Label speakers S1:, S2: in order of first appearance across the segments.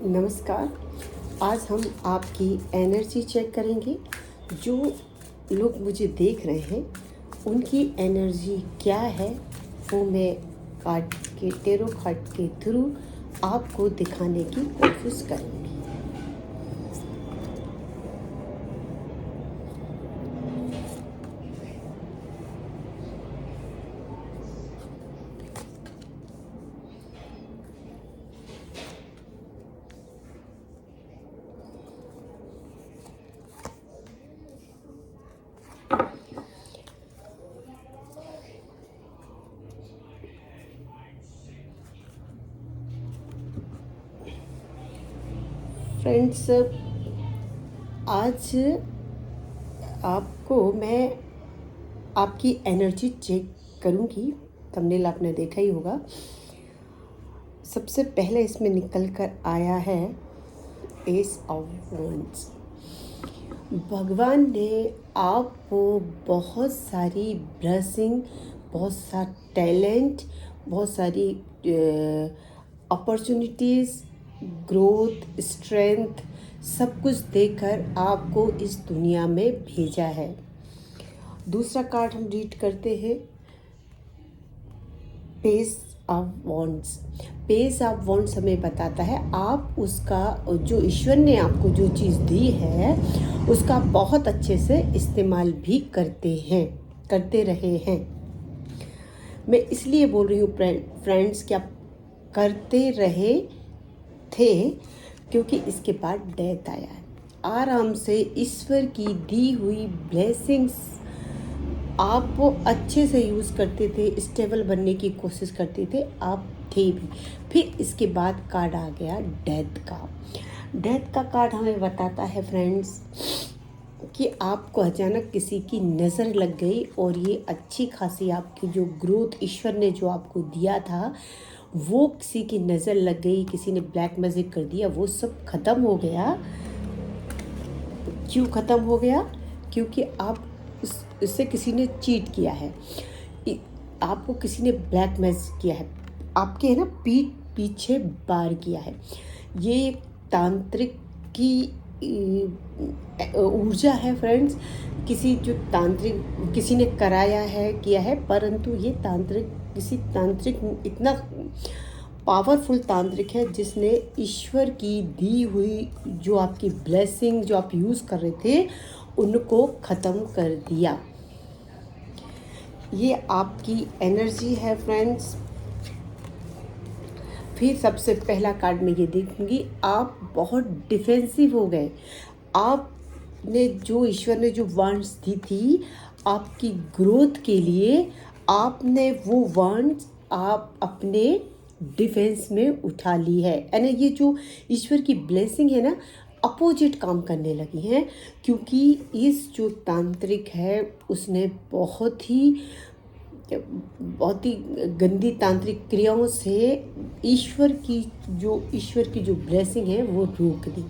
S1: नमस्कार। आज हम आपकी एनर्जी चेक करेंगे। जो लोग मुझे देख रहे हैं उनकी एनर्जी क्या है वो मैं कार्ड के टेरो कार्ड के थ्रू आपको दिखाने की कोशिश करूँगी। फ्रेंड्स, आज आपको मैं आपकी एनर्जी चेक करूँगी। थंबनेल आपने देखा ही होगा। सबसे पहले इसमें निकल कर आया है एस ऑफ वॉन्ड्स। भगवान ने आपको बहुत सारी ब्लेसिंग, बहुत सा टैलेंट, बहुत सारी अपॉर्चुनिटीज़, ग्रोथ, स्ट्रेंथ सब कुछ देकर आपको इस दुनिया में भेजा है। दूसरा कार्ड हम रीड करते हैं, page of wands. Page of wands हमें बताता है आप उसका, जो ईश्वर ने आपको जो चीज़ दी है उसका बहुत अच्छे से इस्तेमाल भी करते रहे हैं। मैं इसलिए बोल रही हूँ फ्रेंड्स कि आप करते रहे थे क्योंकि इसके बाद डेथ आया है। आराम से ईश्वर की दी हुई ब्लेसिंग्स आप वो अच्छे से यूज़ करते थे, स्टेबल बनने की कोशिश करते थे, आप थे भी। फिर इसके बाद कार्ड आ गया डेथ का। डेथ का कार्ड हमें बताता है फ्रेंड्स कि आपको अचानक किसी की नज़र लग गई और ये अच्छी खासी आपकी जो ग्रोथ ईश्वर ने जो आपको दिया था वो किसी की नज़र लग गई, किसी ने ब्लैक मैजिक कर दिया, वो सब ख़त्म हो गया। क्यों ख़त्म हो गया? क्योंकि आप उससे किसी ने चीट किया है, आपको किसी ने ब्लैक मैजिक किया है, आपके है ना पीठ पीछे वार किया है। ये तांत्रिक की ऊर्जा है फ्रेंड्स। किसी ने कराया है, किया है, परंतु ये तांत्रिक इतना पावरफुल तांत्रिक है जिसने ईश्वर की दी हुई जो आपकी ब्लेसिंग जो आप यूज़ कर रहे थे उनको ख़त्म कर दिया। ये आपकी एनर्जी है फ्रेंड्स। फिर सबसे पहला कार्ड में ये देखूंगी, आप बहुत डिफेंसिव हो गए। आपने जो ईश्वर ने जो वांट्स दी थी आपकी ग्रोथ के लिए, आपने वो वांट्स आप अपने डिफेंस में उठा ली है। यानी ये जो ईश्वर की ब्लेसिंग है ना, अपोजिट काम करने लगी हैं, क्योंकि इस जो तांत्रिक है उसने बहुत ही गंदी तांत्रिक क्रियाओं से ईश्वर की जो ब्लेसिंग है वो रोक दी।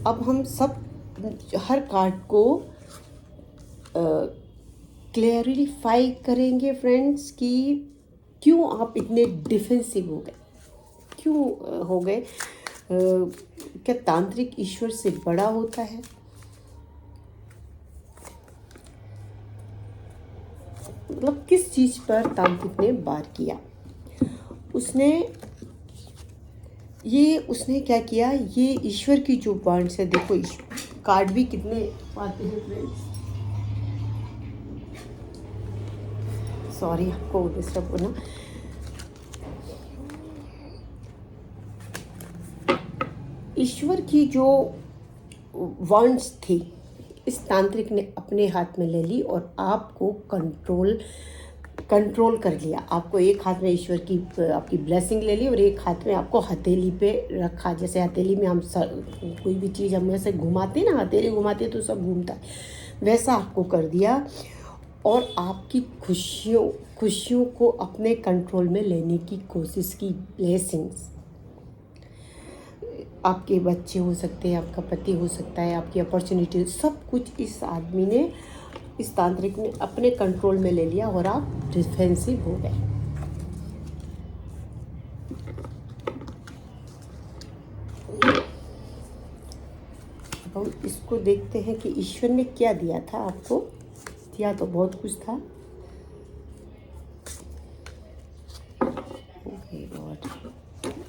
S1: अब हम सब हर कार्ड को क्लैरिफाई करेंगे फ्रेंड्स कि क्यों आप इतने डिफेंसिव हो गए, क्यों हो गए। क्या तांत्रिक ईश्वर से बड़ा होता है? मतलब किस चीज़ पर तांत्रिक ने वार किया? उसने क्या किया? ये ईश्वर की जो वांट्स है, देखो कार्ड भी कितने आते हैं फ्रेंड्स। सॉरी आपको डिस्टर्ब होना। ईश्वर की जो वांट्स थी इस तांत्रिक ने अपने हाथ में ले ली और आपको कंट्रोल कर लिया। आपको एक हाथ में ईश्वर की आपकी ब्लेसिंग ले ली और एक हाथ में आपको हथेली पे रखा। जैसे हथेली में हम कोई भी चीज़ हम ऐसे घुमाते ना, हथेली घुमाते तो सब घूमता है, वैसा आपको कर दिया और आपकी खुशियों को अपने कंट्रोल में लेने की कोशिश की। ब्लेसिंग्स, आपके बच्चे हो सकते हैं, आपका पति हो सकता है, आपकी अपॉर्चुनिटी, सब कुछ इस आदमी ने, इस तांत्रिक ने अपने कंट्रोल में ले लिया और आप डिफेंसिव हो गए। हम इसको देखते हैं कि ईश्वर ने क्या दिया था आपको। दिया तो बहुत कुछ था। ओके गॉड,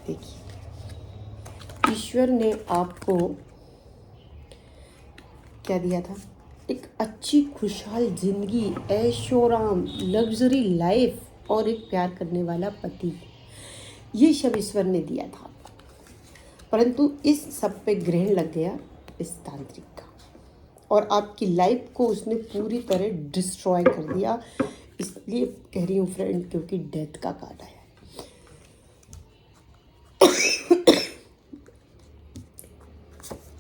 S1: देखिए ईश्वर ने आपको क्या दिया था। एक अच्छी खुशहाल जिंदगी, ऐशोराम, लग्जरी लाइफ और एक प्यार करने वाला पति। ये सब ईश्वर ने दिया था, परंतु इस सब पे ग्रहण लग गया इस तांत्रिक का, और आपकी लाइफ को उसने पूरी तरह डिस्ट्रॉय कर दिया। इसलिए कह रही हूँ फ्रेंड, क्योंकि डेथ का कार्ड आया है।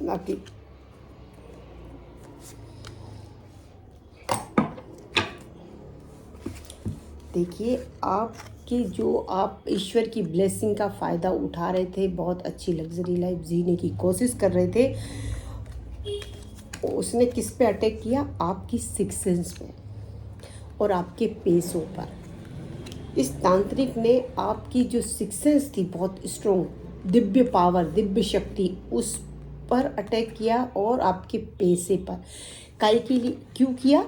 S1: बाकी देखिए, आपकी जो आप ईश्वर की ब्लेसिंग का फ़ायदा उठा रहे थे, बहुत अच्छी लग्जरी लाइफ जीने की कोशिश कर रहे थे, उसने किस पे अटैक किया? आपकी सिक्स सेंस पे और आपके पैसों पर। इस तांत्रिक ने आपकी जो सिक्स सेंस थी, बहुत स्ट्रॉन्ग, दिव्य पावर, दिव्य शक्ति, उस पर अटैक किया और आपके पैसे पर। काहे के लिए क्यों किया?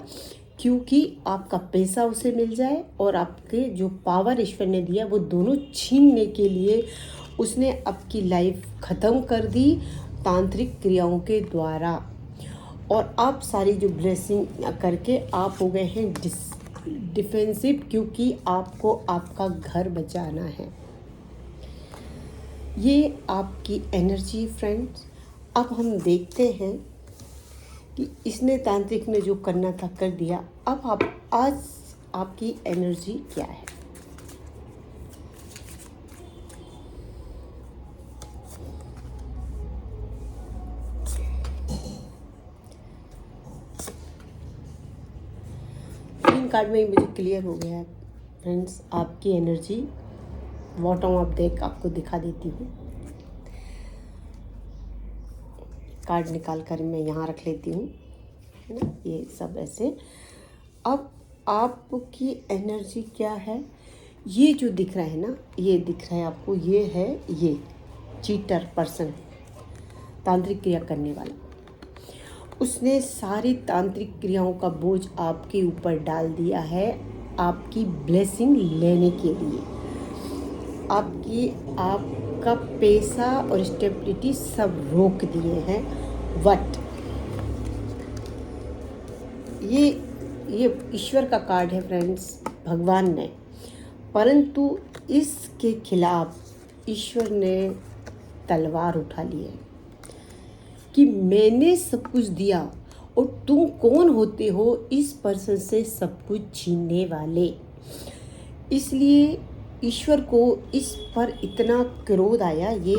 S1: क्योंकि आपका पैसा उसे मिल जाए और आपके जो पावर ईश्वर ने दिया वो दोनों छीनने के लिए उसने आपकी लाइफ ख़त्म कर दी तांत्रिक क्रियाओं के द्वारा। और आप सारी जो ब्लेसिंग करके आप हो गए हैं डिफेंसिव, क्योंकि आपको आपका घर बचाना है। ये आपकी एनर्जी फ्रेंड्स। अब हम देखते हैं कि इसने तांत्रिक ने जो करना था कर दिया। अब आप आज आपकी एनर्जी क्या है? तीन कार्ड में ही मुझे क्लियर हो गया है फ्रेंड्स आपकी एनर्जी। बॉटम ऑफ डेक आपको दिखा देती हूँ। कार्ड निकाल कर मैं यहाँ रख लेती हूँ, है ना, ये सब ऐसे। अब आपकी एनर्जी क्या है? ये जो दिख रहा है ना, ये दिख रहा है आपको, ये है ये चीटर पर्सन, तांत्रिक क्रिया करने वाला। उसने सारी तांत्रिक क्रियाओं का बोझ आपके ऊपर डाल दिया है आपकी ब्लेसिंग लेने के लिए। आपका पैसा और स्टेबिलिटी सब रोक दिए हैं। बट ये ईश्वर का कार्ड है फ्रेंड्स, भगवान ने, परंतु इसके खिलाफ ईश्वर ने तलवार उठा ली है कि मैंने सब कुछ दिया और तुम कौन होते हो इस पर्सन से सब कुछ छीनने वाले। इसलिए ईश्वर को इस पर इतना क्रोध आया। ये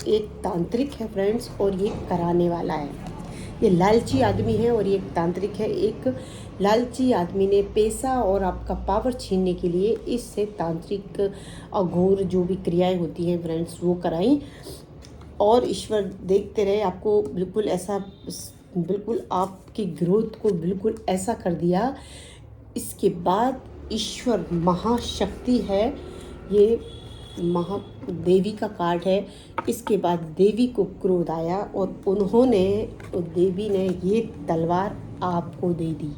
S1: एक तांत्रिक है फ्रेंड्स और ये कराने वाला है। ये लालची आदमी है और ये एक तांत्रिक है। एक लालची आदमी ने पैसा और आपका पावर छीनने के लिए इससे तांत्रिक अघोर जो भी क्रियाएं होती हैं फ्रेंड्स वो कराई, और ईश्वर देखते रहे। आपको बिल्कुल ऐसा, बिल्कुल आपकी ग्रोथ को बिल्कुल ऐसा कर दिया। इसके बाद ईश्वर महाशक्ति है, ये महादेवी का कार्ड है। इसके बाद देवी को क्रोध आया और देवी ने ये तलवार आपको दे दी।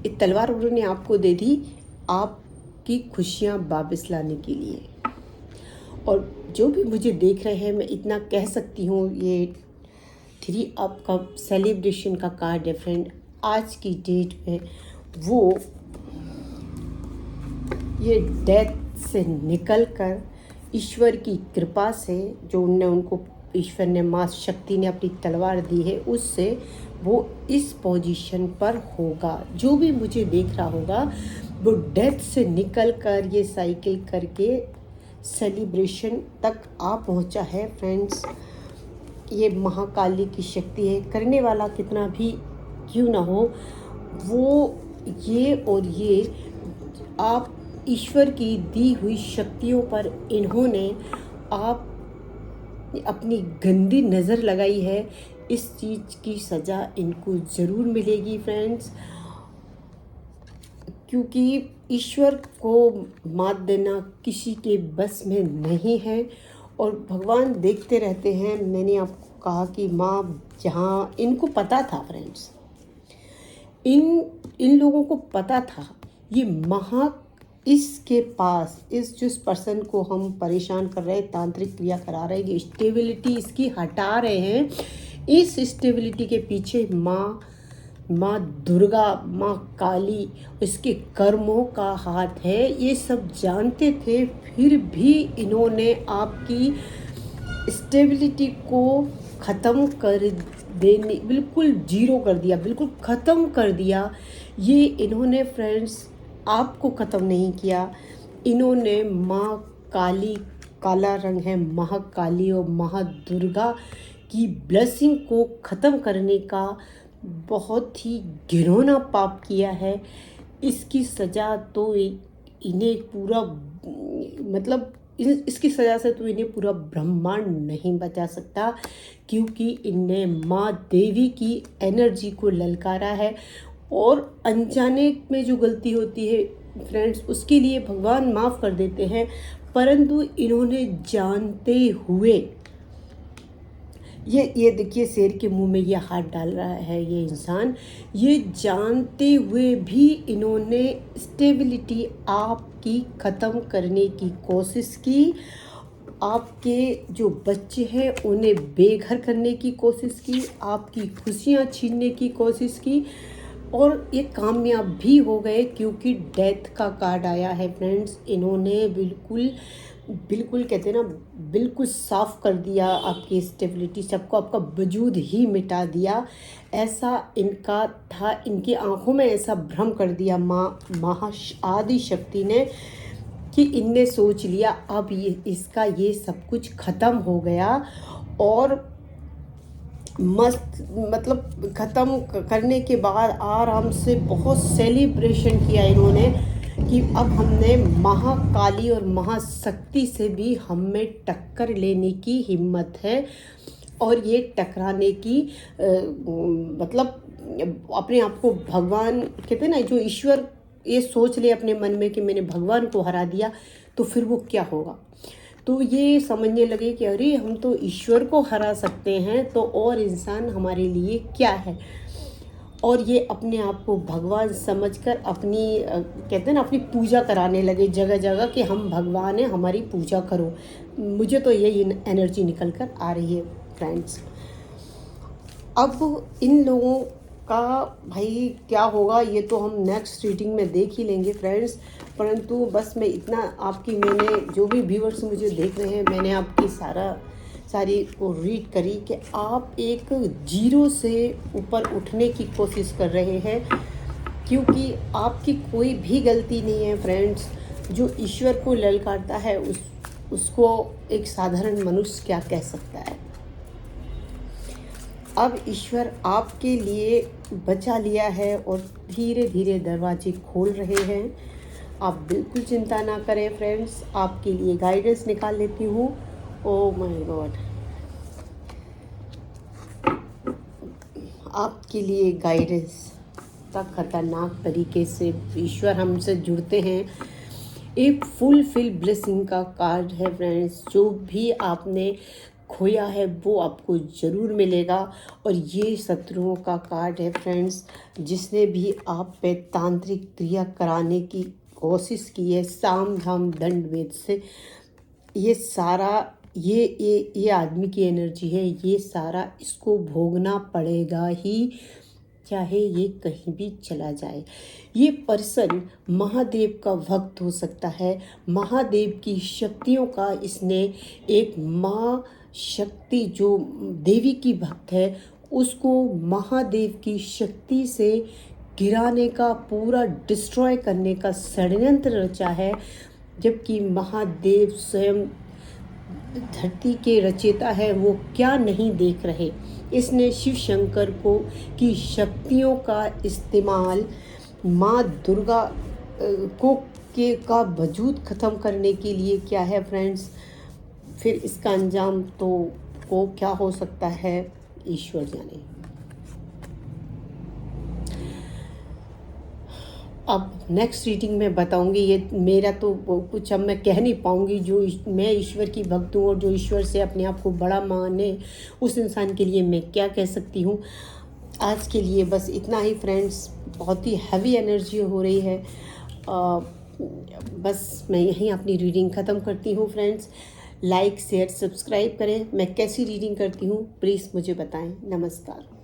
S1: ये तलवार उन्होंने आपको दे दी आपकी खुशियाँ वापस लाने के लिए। और जो भी मुझे देख रहे हैं, मैं इतना कह सकती हूँ, ये 3 आपका सेलिब्रेशन का कार्ड है फ्रेंड। आज की डेट में वो ये डेथ से निकलकर ईश्वर की कृपा से, जो उनको ईश्वर ने, माँ शक्ति ने अपनी तलवार दी है, उससे वो इस पोजीशन पर होगा। जो भी मुझे देख रहा होगा वो डेथ से निकलकर ये साइकिल करके सेलिब्रेशन तक आ पहुँचा है फ्रेंड्स। ये महाकाली की शक्ति है। करने वाला कितना भी क्यों ना हो, वो ये और ये आप ईश्वर की दी हुई शक्तियों पर इन्होंने आप अपनी गंदी नज़र लगाई है। इस चीज़ की सज़ा इनको ज़रूर मिलेगी फ्रेंड्स, क्योंकि ईश्वर को मात देना किसी के बस में नहीं है। और भगवान देखते रहते हैं। मैंने आपको कहा कि माँ, जहाँ इनको पता था फ्रेंड्स, इन लोगों को पता था ये इसके पास, इस जिस पर्सन को हम परेशान कर रहे हैं, तांत्रिक क्रिया करा रहे हैं, ये स्टेबिलिटी इसकी हटा रहे हैं, इस स्टेबिलिटी के पीछे माँ दुर्गा, माँ काली, इसके कर्मों का हाथ है। ये सब जानते थे, फिर भी इन्होंने आपकी स्टेबिलिटी को ख़त्म कर देने, बिल्कुल जीरो कर दिया, बिल्कुल ख़त्म कर दिया। ये इन्होंने फ्रेंड्स आपको ख़त्म नहीं किया, इन्होंने माँ काली, काला रंग है महाकाली और महादुर्गा की ब्लेसिंग को ख़त्म करने का बहुत ही घिनौना पाप किया है। इसकी सज़ा तो इन्हें पूरा, मतलब इसकी सज़ा से तो इन्हें पूरा ब्रह्मांड नहीं बचा सकता, क्योंकि इनने माँ देवी की एनर्जी को ललकारा है। और अनजाने में जो गलती होती है फ्रेंड्स, उसके लिए भगवान माफ़ कर देते हैं, परंतु इन्होंने जानते हुए, ये देखिए शेर के मुंह में ये हाथ डाल रहा है ये इंसान, ये जानते हुए भी इन्होंने स्टेबिलिटी आपकी ख़त्म करने की कोशिश की। आपके जो बच्चे हैं उन्हें बेघर करने की कोशिश की, आपकी खुशियाँ छीनने की कोशिश की, और ये कामयाब भी हो गए, क्योंकि डेथ का कार्ड आया है फ्रेंड्स। इन्होंने बिल्कुल कहते हैं ना, बिल्कुल साफ़ कर दिया आपकी स्टेबिलिटी, सबको आपका वजूद ही मिटा दिया। ऐसा इनका था, इनकी आंखों में ऐसा भ्रम कर दिया माँ आदि शक्ति ने, कि इनने सोच लिया अब इसका ये सब कुछ ख़त्म हो गया। और मस्त, मतलब ख़त्म करने के बाद आराम से बहुत सेलिब्रेशन किया इन्होंने, कि अब हमने महाकाली और महाशक्ति से भी हमें टक्कर लेने की हिम्मत है। और ये टकराने की मतलब अपने आप को भगवान, कहते हैं ना, जो ईश्वर ये सोच ले अपने मन में कि मैंने भगवान को हरा दिया, तो फिर वो क्या होगा। तो ये समझने लगे कि अरे हम तो ईश्वर को हरा सकते हैं, तो और इंसान हमारे लिए क्या है। और ये अपने आप को भगवान समझकर अपनी कहते हैं ना, अपनी पूजा कराने लगे जगह जगह, कि हम भगवान हैं, हमारी पूजा करो। मुझे तो यही एनर्जी निकल कर आ रही है फ्रेंड्स। अब इन लोगों का भाई क्या होगा ये तो हम नेक्स्ट रीडिंग में देख ही लेंगे फ्रेंड्स, परंतु बस मैं इतना मैंने जो भी व्यूअर्स मुझे देख रहे हैं, मैंने आपकी सारी को रीड करी कि आप एक जीरो से ऊपर उठने की कोशिश कर रहे हैं, क्योंकि आपकी कोई भी गलती नहीं है फ्रेंड्स। जो ईश्वर को ललकारता है उसको एक साधारण मनुष्य क्या कह सकता है। अब ईश्वर आपके लिए बचा लिया है और धीरे धीरे दरवाजे खोल रहे हैं। आप बिल्कुल चिंता ना करें फ्रेंड्स, आपके लिए गाइडेंस निकाल लेती हूँ। ओह माय गॉड, आपके लिए गाइडेंस तक खतरनाक तरीके से ईश्वर हमसे जुड़ते हैं। एक फुलफिल ब्लेसिंग का कार्ड है फ्रेंड्स। जो भी आपने खोया है वो आपको ज़रूर मिलेगा। और ये शत्रुओं का कार्ड है फ्रेंड्स। जिसने भी आप पे तांत्रिक क्रिया कराने की कोशिश की है साम धाम दंड भेद से, ये सारा ये आदमी की एनर्जी है, ये सारा इसको भोगना पड़ेगा ही, चाहे ये कहीं भी चला जाए। ये पर्सन महादेव का भक्त हो सकता है, महादेव की शक्तियों का इसने, एक माँ शक्ति जो देवी की भक्त है उसको महादेव की शक्ति से गिराने का, पूरा डिस्ट्रॉय करने का षड्यंत्र रचा है। जबकि महादेव स्वयं धरती के रचयिता है, वो क्या नहीं देख रहे। इसने शिव शंकर को की शक्तियों का इस्तेमाल माँ दुर्गा का वजूद ख़त्म करने के लिए किया है फ्रेंड्स। फिर इसका अंजाम तो को क्या हो सकता है ईश्वर जाने। अब नेक्स्ट रीडिंग में बताऊंगी। ये मेरा तो कुछ अब मैं कह नहीं पाऊंगी। जो मैं ईश्वर की भक्त हूँ और जो ईश्वर से अपने आप को बड़ा माने, उस इंसान के लिए मैं क्या कह सकती हूँ। आज के लिए बस इतना ही फ्रेंड्स। बहुत ही हैवी एनर्जी हो रही है। बस मैं यहीं अपनी रीडिंग ख़त्म करती हूँ फ्रेंड्स। लाइक शेयर सब्सक्राइब करें। मैं कैसी रीडिंग करती हूँ प्लीज़ मुझे बताएं। नमस्कार।